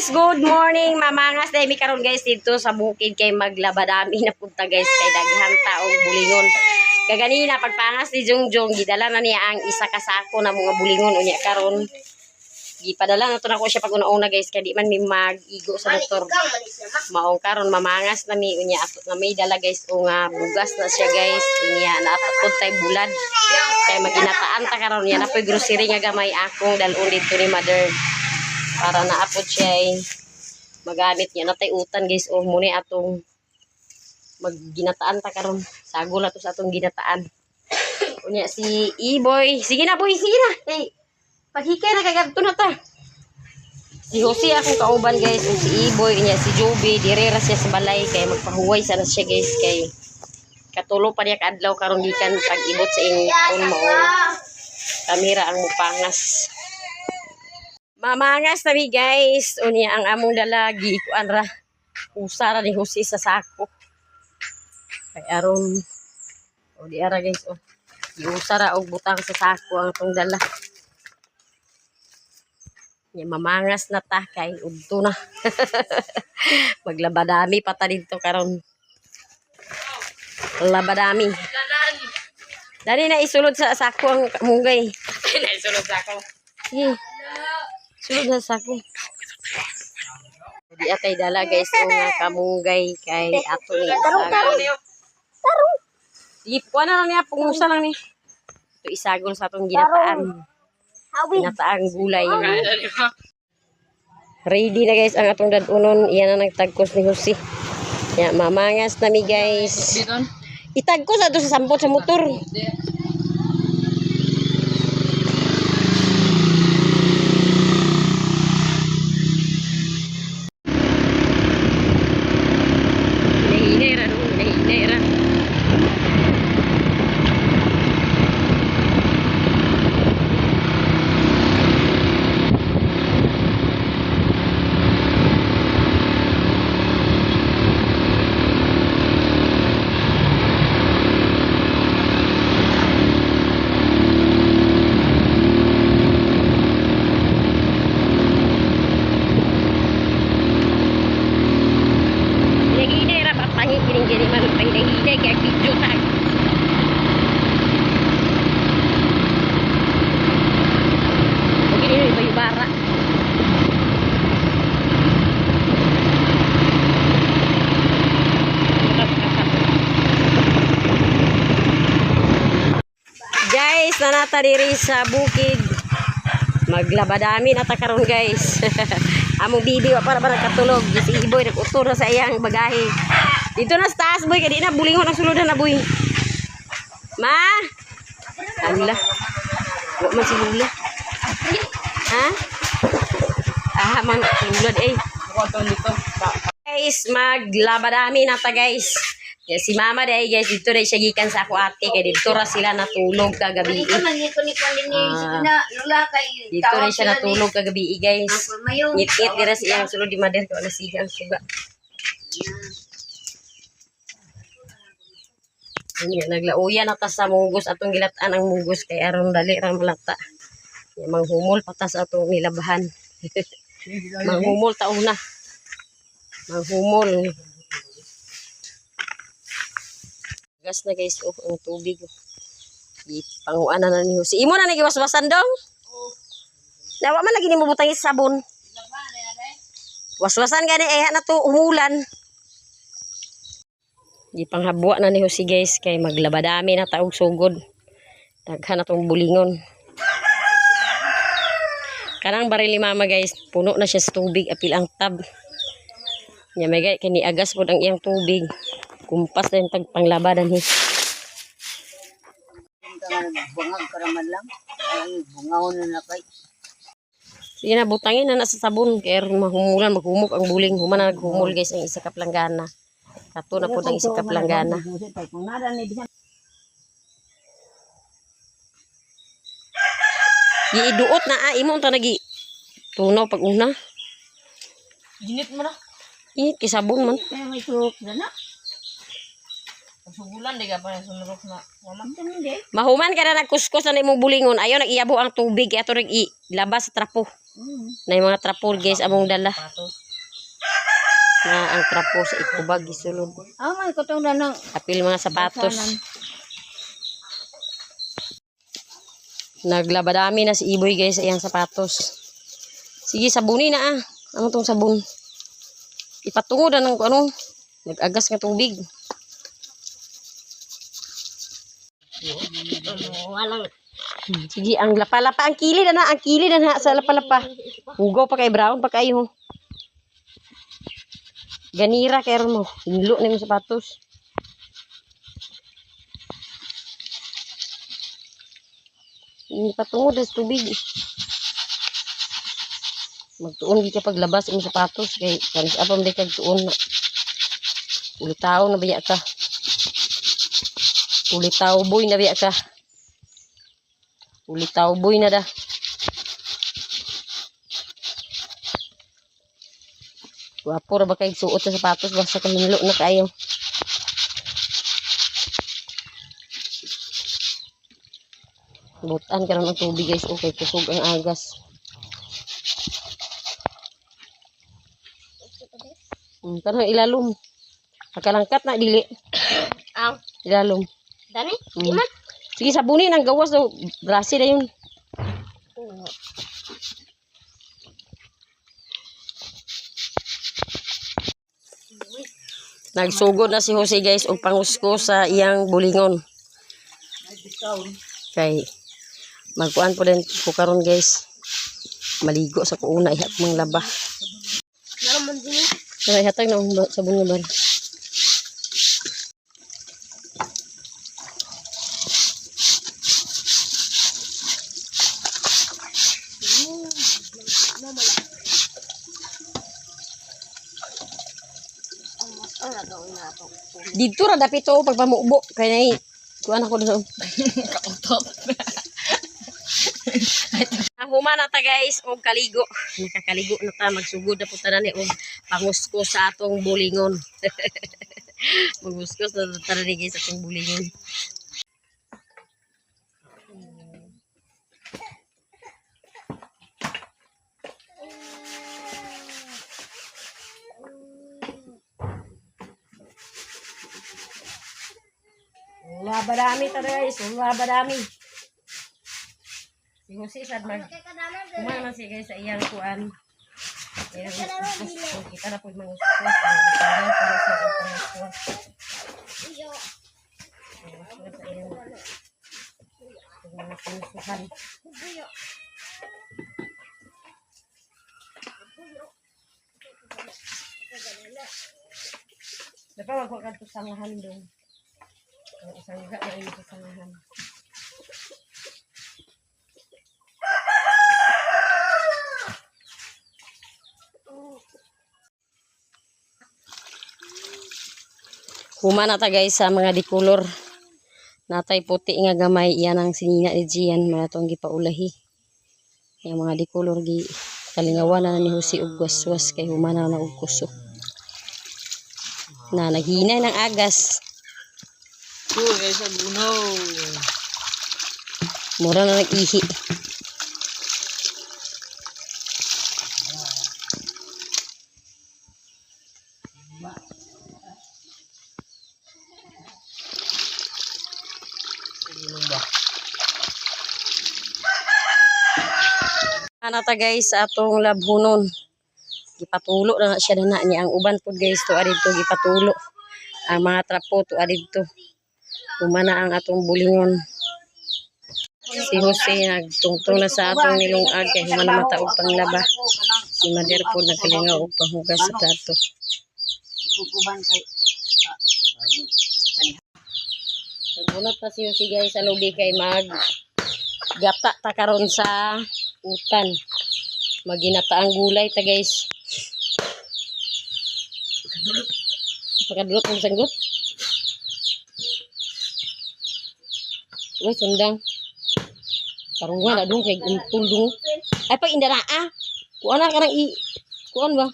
guys, good morning. Mamangas dahil mi karon guys dito sa bukid kay maglabadami na punta guys kay daghan taong bulingon. Kaganina pagpangas ni Jongjong gidala na niya ang isa ka sako na mga bulingon unya karon. Gipadala na to nako siya pag una-una guys kay di man mi mag-igo sa motor. Maong karon mamangas na mi unya ato na may dala guys o nga bugas na siya guys unya na ato tay bulad. Kay maginataan ta karon ya na poy grocery nga gamay akong dalon dito ni mother. Para naapod siya ay magamit niya natay utan guys o muna atong magginataan ta karon sago na to sa atong ginataan unya si Iboy sige na boy sige na hey paghikay na kagabto na ta si Jose akong kauban guys o si Iboy unya si Joby direra siya sa balay kay magpahuway sana siya guys kay katulo pa niya kaadlaw karon gikan pag-ibot sa ington mo kamera ang mupangas. Mamangas na mi guys. Unya ang among dalagi kuan ra. Usara ni Jose sa sako. Kay aron o di ara guys o. Usara og butang sa sako ang atong dala. Nya mamangas na ta kay udto na. Maglabadami pa ta dito karon. Labadami. Dali na isulod sa sako ang munggay. Na isulod sa sako. Sulod na sako. Di atay dala guys o nga kamunggay kay ato ni isagol. Tarong. Ipuan na lang niya. Pungusa lang ni. Ito isagol sa atong ginataan. Ginataang gulay. Ready na guys ang atong dadunon. Iyan na nagtagkos ni Jose. Ya, mamangas na mi guys. Itagkos ato sa sampot sa motor. Gini malu pahinay-hinay kaya video tag. O gini yung iba-ibara. Guys, nanata diri sa bukid. Maglabadami na ta karon guys. Among bibi wa para katulog. Si Iboy nag-utor na sa iyang bagahe. Dito na sa taas boy, kadi na bulingon ang suludan na boy. Ma? Ala. Wa man si Lula. Ha? Ah, man ulad eh. Guys, maglabadami na ta guys. Ya, si mama day guys, dito day siya gikan sa ako ate kay dito ra sila natulog kagabi. Dito day siya natulog kagabi guys. Ngit-ngit dira siya sulod di mader ko na sigang suga. Yan, naglauyan na ta sa mugos atong gilataan ang mugos kay aron dali ra malata. Manghumol patas atong nilabahan. Manghumol ta una. Manghumol. Gas na guys ang tubig. Ipanguan na ni Jose. Imo na nagiwaswasan dong? Oo. Nawa man lagi nimo butang sabon. Waswasan gani na to umulan. Di panghabwa na ni Jose guys kay maglabadami na taog sugod. Daghan na tong bulingon. Kanang baril ni mama guys, puno na siya sa tubig apil ang tab. Nya may gay kani agas pod ang iyang tubig. Kumpas na yung tagpanglabadan ni. Bungag para man lang. Ay bungawon na kay. Sige na butangin na sa sabon kay mahumulan maghumok ang buling. Human na naghumol guys ang isa ka planggana. Kato na po ang isa ka planggana. Iiduot na imo unta nagi tunaw pag una. Ginit mo na. Kisabon man. Kaya may tuhok na na. Subulan di ka pa sunurok na mama. Hindi. Mahuman ka na nagkuskus na imong bulingon. Ayaw nag-iyabo ang tubig. Ato nag-ilabas sa trapo. Na yung mga trapo guys among dala. Patos. Na ang trapo sa ikubag gisulod. May kutong na ng Apil mga sapatos. Naglabadami na si Iboy guys sa iyang sapatos. Sige, sabunin na ah. Ano tong sabon? Ipatungo na ng ano. Nag-agas nga tubig. Walang Sige, ang lapa-lapa. Ang kilid na. Ang kilid na sa lapa-lapa. Hugaw pa kay brown pa kayo. Ganira kay mo. Hinlo na yung sapatos. Ipatungo na sa tubig. Magtuon di ka paglabas imong sapatos kay kanis apam di kag tuon na. Ulitaw na biya ka. Ulitaw boy na biya ka. Ulitaw boy na da. Wapo ra ba kay suot sa sapatos basta kahinlo na kayo. Butan ka ng tubig guys, okay kusog ang agas. Kanang ilalom. Nakalangkat na dili. ang Ilalom. dani. Sige, sabunin ang gawas daw. Brasi na yun. Nagsugod na si Jose guys og pangusko sa iyang bulingon. Kay magkuan po din ko karon guys. Maligo sa kuuna ihat mang laba. Naman din. Kaya ihatag na ang sabon nga bar. Dito ra dapat to pagpamubo kay nay kuan ako sa Kautot. ang human na ta guys og kaligo. Nakakaligo na ta magsugod na punta na ni og pangusko sa atong bulingon. Magusko sa ta ni guys atong bulingon. Labadami ta guys, labadami. Si Jose sad mag kumana man si guys sa iyang kuan. Iyang gusto kita na pud mangusko sa kanya para sa pangusko. Mga pangustuhan. Dapat magkuhan to sangahan dong. Isang higa na rin sa sangahan. Huma na ta guys sa mga dikulor. Natay puti nga gamay. Yan ang sinina ni Gian. Maratong gipaulahi. Yung mga dikulor gi kalingawan na ni Jose og waswas kay huma na og kusog. Na naghinay ng agas. Guys, sa bunaw. Mura na nag-ihi. Anata guys sa atong labhunon. Gipatulo na siya na niya ang uban pod guys to adito gipatulo. Ang mga trapo to adito. Humana ang atong bulingon. Si Jose nagtungtong na sa atong nilungag kay humana mataog panglaba. Si Mader po nagkalingaw og panghugas sa plato. kukuban kay Nagbunot pa si Jose guys sa lobby kay mag gata ta karon sa utan. Maginata ang gulay ta guys. Pagkadulot ng sanggot. Uy, sundang. Karungan na doon kay umpul doon. Ay, pag indara ah. Kuan na ka nang kuan ba?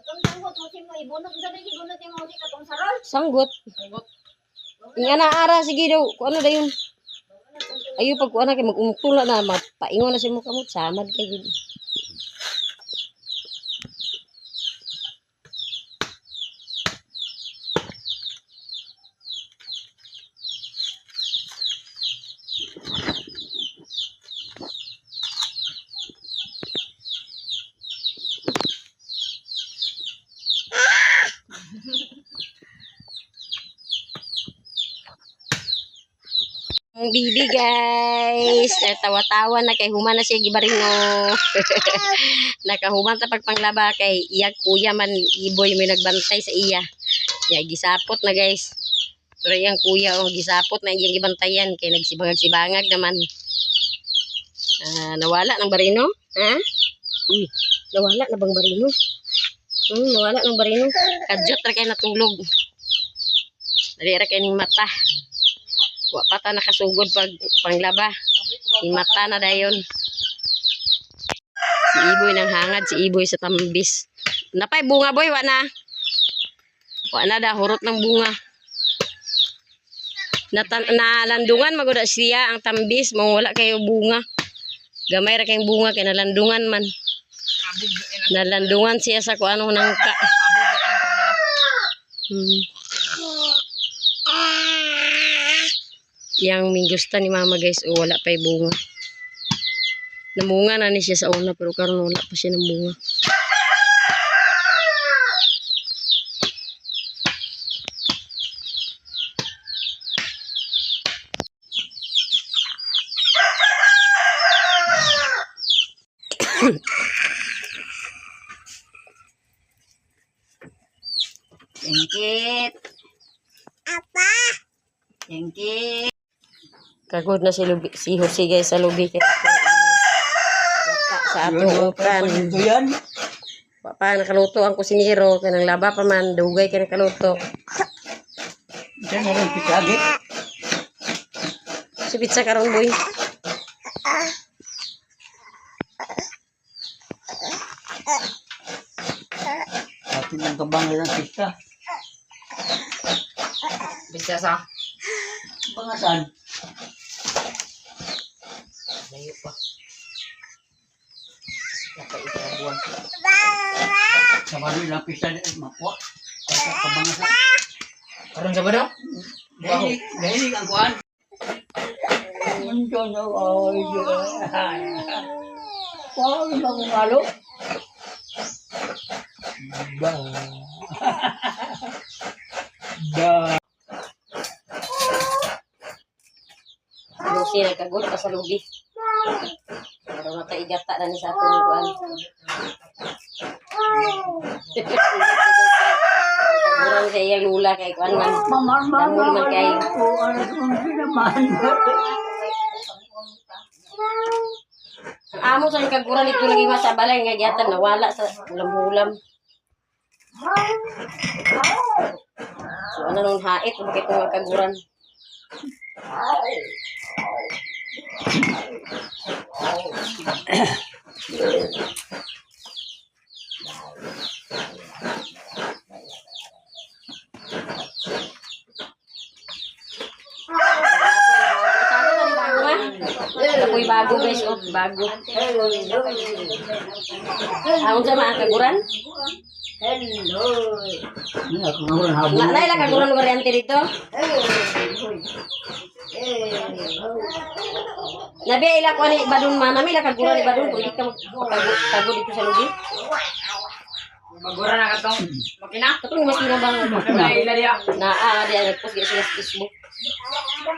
katong sanggot mo si mo ibunot sa bigi bunot yung mo si katong sarol. Sanggot. Nga na ara sige daw. Kung ano dayon. Ayo pag kuan na kay mag-umtula na mapaingon na si mo kamot samad kay gid. Ang bibi guys, tawa-tawa na kay human na siya gibarino. Nakahuman ta pagpanglaba kay iya kuya man iboy may nagbantay sa iya. Ya gisapot na guys. Pero iyang kuya gisapot na iyang gibantayan kay nagsibangag-sibangag naman. Nawala ng barino? Ha? Uy, nawala na bang barino? Nawala ng barino. Kadyot ra kay natulog. Dali ra kay ning mata. Wa pa ta nakasugod pag panglaba. Ning mata na dayon. Si Iboy nang hangad, si Iboy sa tambis. Napay bunga boy, wa na. Wa na da hurot ng bunga. Nalandungan maguda siya ang tambis, mong wala kayo bunga. Gamay ra kayong bunga kay nalandungan man. Nalandungan siya sa kuano nang ka. Yang minggusta ni mama guys, wala pa yung bunga. Namunga na ni siya sa una pero karon wala pa siya ng bunga. Tengkit. Apa? Tengkit. Kagod na si Jose guys sa lubi kay sa atong ukan. Pa nakaluto ang kusinero kanang laba pa man dugay kay nakaluto. Diyan na rin pitagi. Si pizza karon boy. Atin ang kabang ng pista. Bisa sa. Bangasan. Layo pa. Dapat itabuan. Sa bali lang pista di mapwa. Sa kabangasan. Karon sa bado? Dahil ang kuan. Munco na ay. Paano ba kung malo? Ba. Lucy nagkagod pa sa lubi. Pero nakaigata na ni sa atong kuan. Kaguran sa iyang lula kay kuan man. Damol man kay. Ang amo sa kaguran ito lagi sa balay nga giyatan nawala sa ulam-ulam. So ano nung hait bakit mga kaguran? Ako'y bago guys, bago. Ang sa mga kaguran? Naila kaguran variante dito? Nabi ila ko ni badun manami ila kaguran ni badun kung di ka magpagod dito sa lubi. Magura na katong makina. Katong makina bang Ila dia. diya nagpost di sila sa Facebook.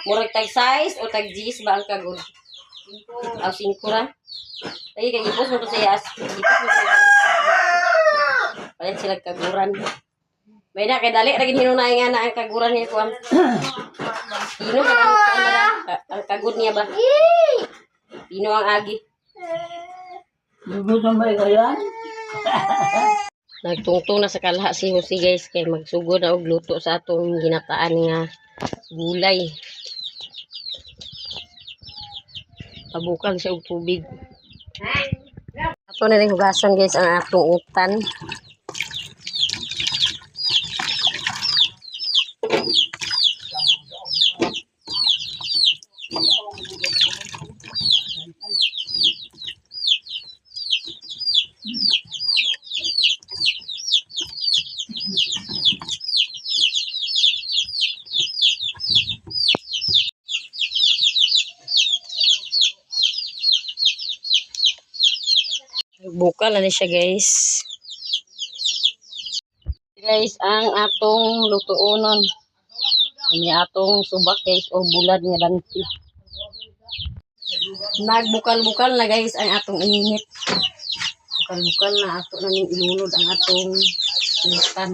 Murag tag size o tag G's ba ang kagod? Aw 5 ra. Ay kay ipos mo to sa yas. Ipos mo to. Palit sila kaguran. May na kay dali ra gid hinunay nga na ang kaguran niya kuan. Pino ka ang kagod niya ba? Pino ang agi. Dugo tambay kaya? Nagtungtong na sa kalha si Jose guys kay magsugod na og luto sa atong ginataan nga gulay. Pabukang siya og tubig. Ato na rin hugasan guys ang atong utan. Nagbukal na siya guys. Guys, ang atong lutuonon. Ini atong subak guys o bulad nga banti. Nagbukal-bukal na guys ang atong init. Bukal-bukal na ato na ning ilunod ang atong inutan.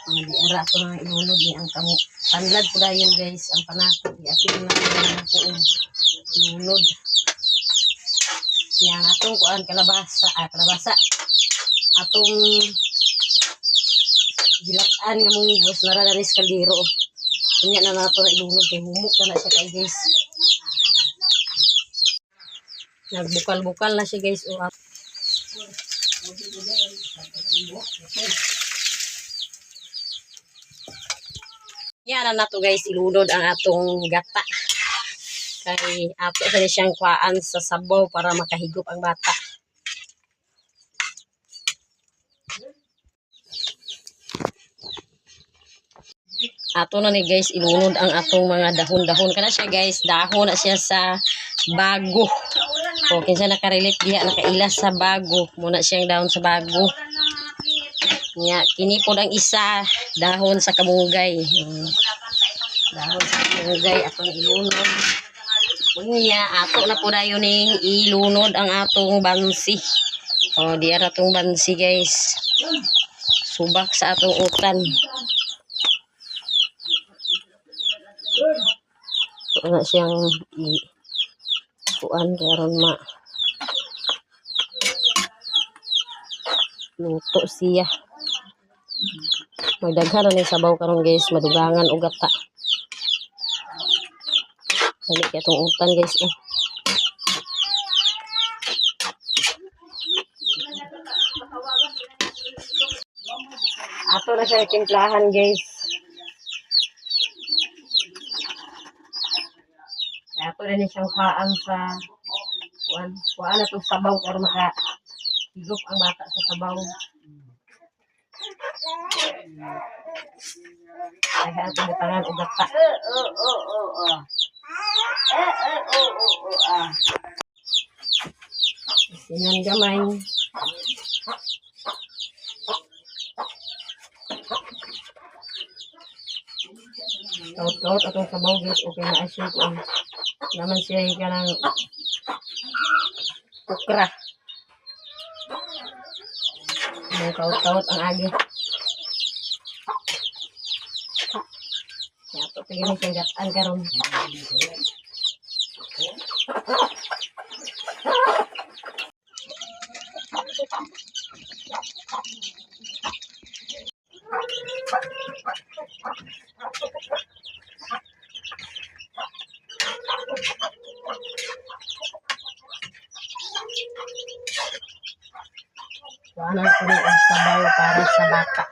Ang diara ato na ilunod ni ang kamu. Tanlad po dayon guys ang panako. Iapin na ako ilunod. Yang atong kuan kalabasa, atong dilatan nga munggos na radanis kaldero. Kanya na nato na ilunod kay humok na siya kay guys. Nagbukal-bukal na siya guys. Yan na nato guys ilunod ang atong gata. Kay ato sa siyang kuhaan sa sabaw para makahigop ang bata. Ato na ni guys ilunod ang atong mga dahon-dahon. Kana siya guys, dahon na siya sa bago. O kinsa nakarelate diha nakailas sa bago. Muna siyang dahon sa bago. Nya kini pod ang isa dahon sa kamunggay. Dahon sa kamunggay atong ilunod. Unya ato na po dayon ning ilunod ang atong bansi. O di ara tong bansi guys. Subak sa atong utan. Ito na siyang kuan karon ma luto siya. Magdaghan na ni sabaw karon guys, madugangan og gata. Dali kay itong utan guys. Ato na siya timplahan guys. Ato na ni siyang kaan sa kuan na itong sabaw para makahigop ang bata sa sabaw. Kaya ato butangan og gata. Sinan gamay. Taot-taot atong sabaw guys. Okay na asya ko. Naman siya ka ng ukra. May taot-taot ang agi. Kaya ito tingin siyang gataan karon. Kuhanan ko rin ang sabaw para sa bata.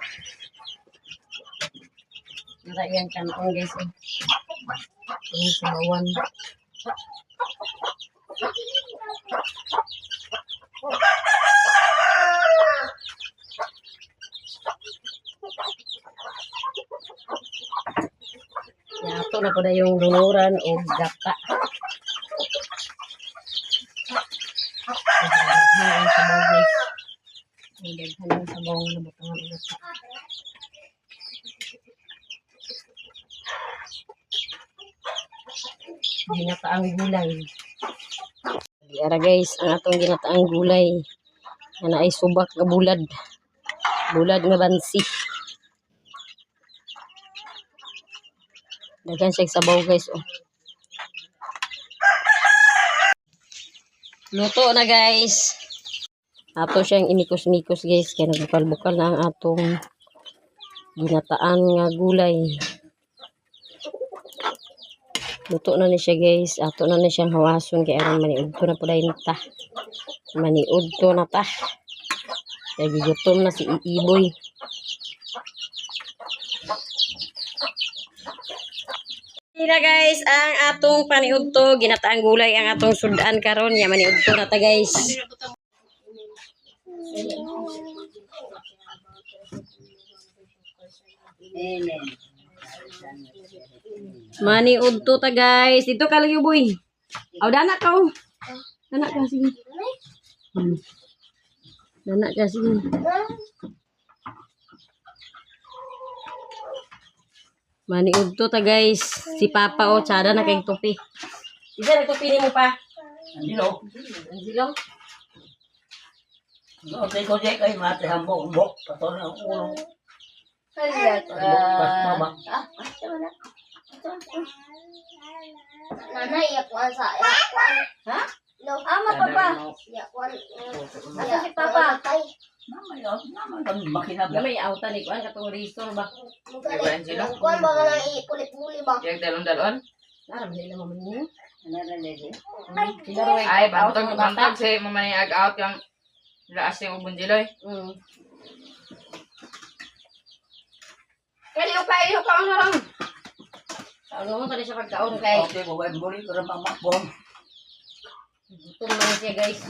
Narayan ka noon guys. Yung sabawan. Yato na po na yung luluran o gata. Nagdaghan ang sabaw guys. Nagdaghan ang sabaw na nabutangan ang gata. Ginataang gulay. Diara guys, ang atong ginataang gulay. Ana ay subak nga bulad. Bulad nga bansi. Daghan siya sabaw guys. Oh. Luto na guys. Ato siyang inikos-nikos guys. Kaya nagbukal-bukal na ang atong ginataan nga gulay. Luto na ni siya guys. Ato na ni siyang hawason. Kaya aron maniudto na po dahil ta. Maniudto na ta. Kaya gigutom na si Iboy. Ina guys, ang atong paniudto, ginataang gulay ang atong sudan karon, ya maniudto na ta guys. Maniudto ta guys. Dito ka lagi boy. Aw dana ka oh. Dana ka sige. Nana kasi yun. Maniud to ta guys. Si Papa o tsada na kay tupi. Isa nagtupi ni mo pa. Andilo. Ang silong. No, tay ko jay kay mate hambok pato na ulo. Halit. Pas mama. Mana iyakuan sa iyakuan. Ha? No. Ama papa. Iyakuan. Asa si papa? Nama kan makina ba. May auta ni kuan katong resort ba. Kuan ba nga nang ikulit muli ba? Yang dalon-dalon. Naram nila mo mo. Ay, bantog si mamaniag out yung laas yung ubon jiloy. Kaya ka ano lang. Ano mo tadi sa pagkaon kay. Okay, baway buli ko ra mamakbon. Gutom na siya guys.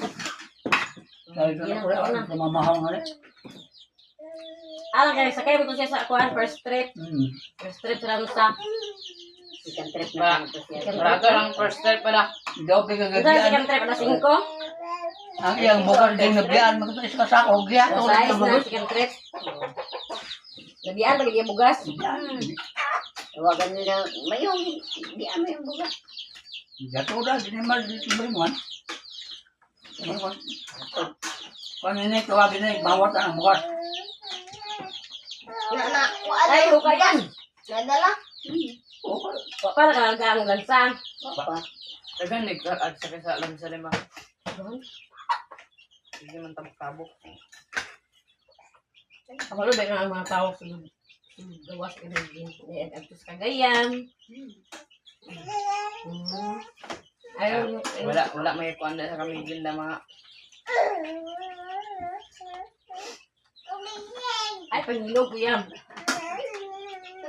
Dahil ka na ko mamahal nga. Alam kaya sakay mo to siya sa kuan first trip. First trip sa sa second trip Ba, barato lang first step pala. Daw kay Ito gagabian. second trip na 5. Ang iyang bukal din nabian magto sa sako giya. Size na second trip. Labian pag dia bugas. Tawagan nila mayong di amo yung buga. Jatuh dah di mal di berimuan. Kung ini tawag ini bawat ang bukas. Na Ay, kuan. hukay yan. Nadala. Para ka lang kang lansa. Dagan nag-ag sa alam sa lima. Hindi man tabok-tabok. Kapalo ba nga ang mga tao sa gawas ka na din. Agtos Cagayan. Ayaw. Wala may kuanda sa kami ginda mga Ay, pangilog ko yan.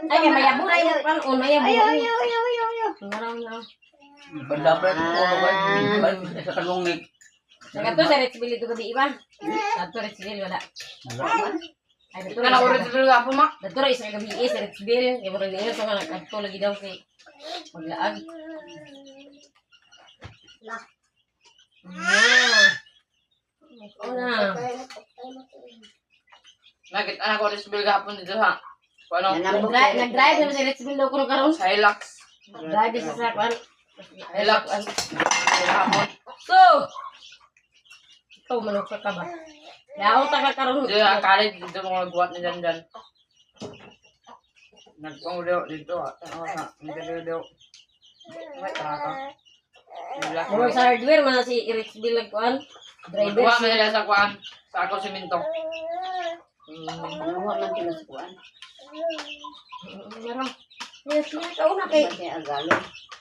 Ay, kaya mayabo na yung panon. Mayabo. Ngaraw na. Pendapat ko kay sa kalungig. Nagato sa Rexville ito gabi iba. Dato Rexville wala. Ay, dato kana uri dito apo ma. Dato rin sa gabi sa Rexville. Kaya mo rin nila sa mga nagkanto lagi daw kay maglaag. Nakit anak ko rin gapon dito ha. Ano? Nag-drive naman sa Rexville daw kuno karon. Hilux. Drive sa sa kwan. Hilux. Gapon. So, ikaw manok ka ba? Yaw ta ka karon. Dito akala dito mga guwat na dyan. Nagpang dito ano sa dito. Ay taka. Mo sa hardware man si Rexville nagkuan. Driver Kuha si man nila sa kuan. Sa ako siminto. Ano man sila sa kuan? Meron. Yes, ikaw na kay.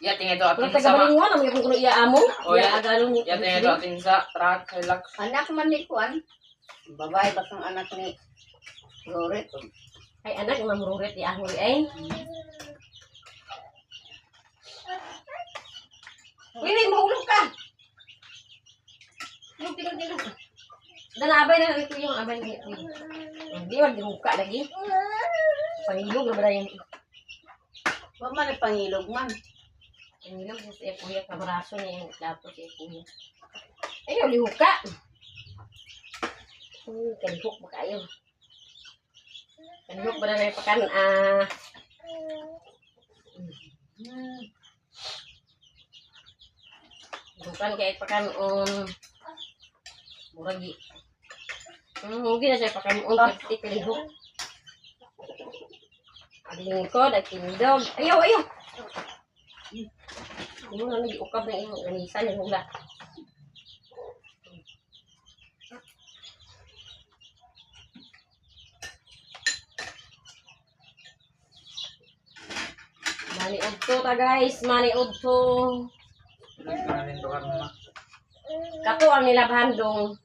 Ya tingin ito Pero atin taga sa balingon ang yung kuno iya amo. Oh, Iya ya. agalong. Ya tingin ito atin sa truck Hilux. Anak man ni kuan. Babae ba kang anak ni Roret? Ay anak yung mamururit di ahuri ay. Wili mahulog ka. Yung tingog. Abay na ito yung abay na ito. Hindi wag dimuka lagi. Pangilog na ba yung Wa man ni pangilog man. pangilog sa siya kuya kabraso niya yung plato siya kuya. Ayaw lihuka. Kanihok ba kayo? Kanihok ba na rin pakan bukan kayak pakan muragi. Mungkin na siya pakan pati kalihok. Ading ko, dagkindog. Ayaw. Hindi mo na nag-iukap na yung ganisan yung hula. Maniod to ta guys, maniod to. Nagkanin to karon na. Kato ang nilabhan dong.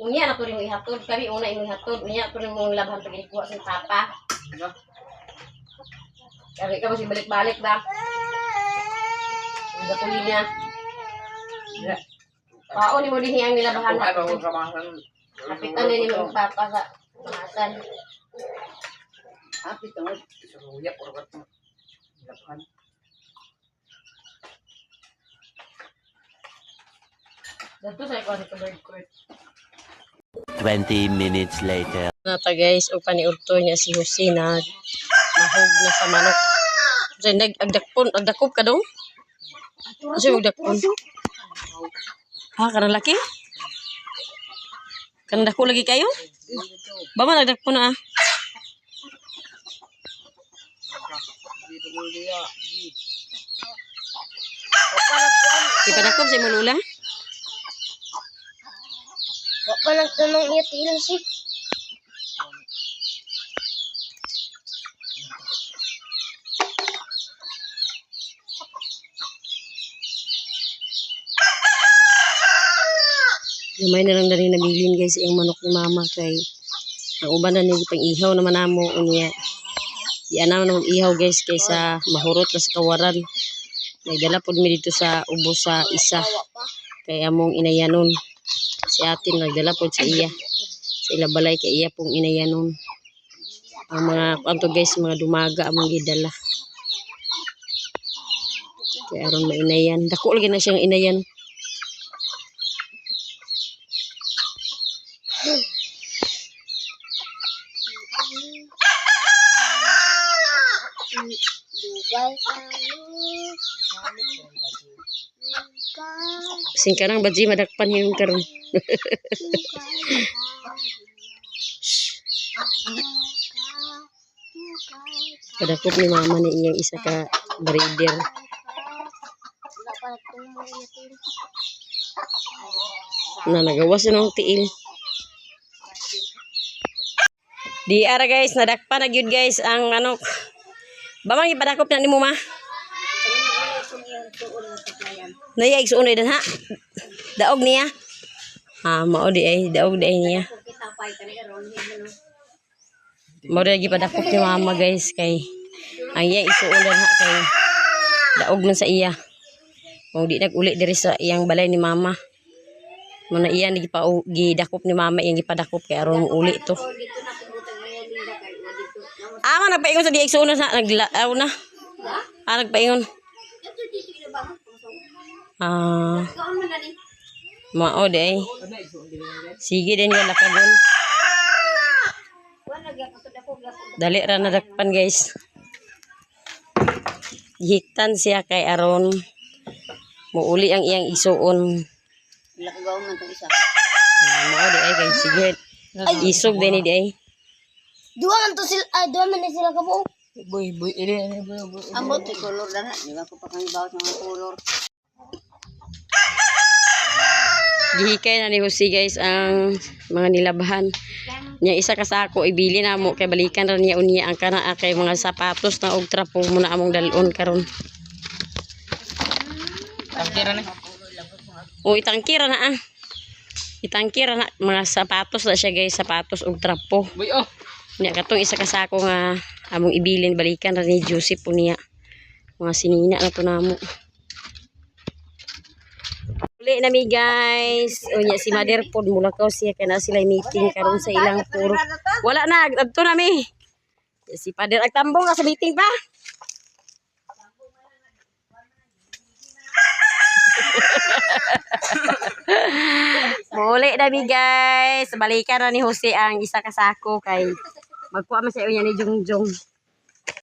Unya na to rin ihatod. Kami una yung ihatod. Unya to rin mong nilabhan pag ikuha sa papa. Kami ka masih balik-balik ba? Ang gatuloy niya. Pao ni mo din ang nilabahan Ay natin. bago kamasan. Kapitan din yung papa sa pangasan. Apit mo. Suya puro kat. Lapan. Dito sa ikaw sa bird court. 20 minutes later. Nata guys, o paniurto niya si Jose na mahog na sa manok. Kasi agdakop ka dong? Kasi agdakpon. Ha, kanang laki? Kanang dako lagi kayo? Ba man agdakpon na ah? Ipadakop sa imong lula? Wa pa nagtanong iya tiil si. Gamay na lang dali nabilin guys yung manok ni mama kay ang uban na nila pang ihaw naman namo unya. Yan na mag ihaw guys kaysa mahurot na sa kawaran. Nagdala pod mi dito sa ubo sa isa. Kay among inayanon. Si atin nagdala pod sa iya. Sa ila balay kay iya pong inayanon. Ang mga kanto guys mga dumaga among gidala. Kaya aron mainayan. Dako lagi na siyang inayan. Dugay kayo. Sing karang badji madakpan yung karon. Padakop ni mama ni iyang isa ka breeder. Wala pa nagtanong iya tiil. Na nagawas na ng tiil. Di ara guys, nadakpan na gyud guys ang manok. Bamang ipadakop na nimo ma. Naya igsuon dan ha. Daog niya. Ha, mao di ay daog di ay niya. Mao di lagi padakop ni mama guys kay ang iya igsuon dan ha kay daog man sa iya. Mao di nag-uli diri sa iyang balay ni mama. Muna iya gidakop ni mama iyang gipadakop kay aron uli to. Ama nagpaingon sa di igsuon na naglaw na. Nagpaingon. Mao day. Sige din yung lakagon. Dali ra nadakpan guys. Hiktan siya kay aron muuli ang iyang isuon. Lakagaw man tong isa. Mao di ay kay sige. Isog din di ay. Duwa man to sila, duwa man na sila kabuok. Boy, ini boy. Ambot ti color dana, di ba ko pa kang bawat mga color. Gihikay na ni Jose guys ang mga nilabahan. Nya isa ka sako ibili na mo kay balikan ra niya unya ang kana kay mga sapatos na og trapo mo na among dalon karon. Tangkira na. O itangkira na ah. Itangkira na mga sapatos na siya guys, sapatos og trapo. Boy, oh. Nya katong isa ka sako nga among ibilin balikan ra ni Joseph po niya. Mga sinina na to namo. Uli na mi guys. Unya si Mother pod mulakaw siya kay na sila meeting karon sa ilang puro. Wala na adto na mi. Si Father agtambong ka sa meeting pa. Muli na mi guys. Balikan na ni Jose ang isa ka sako kay magkuha man sa iya ni Jongjong.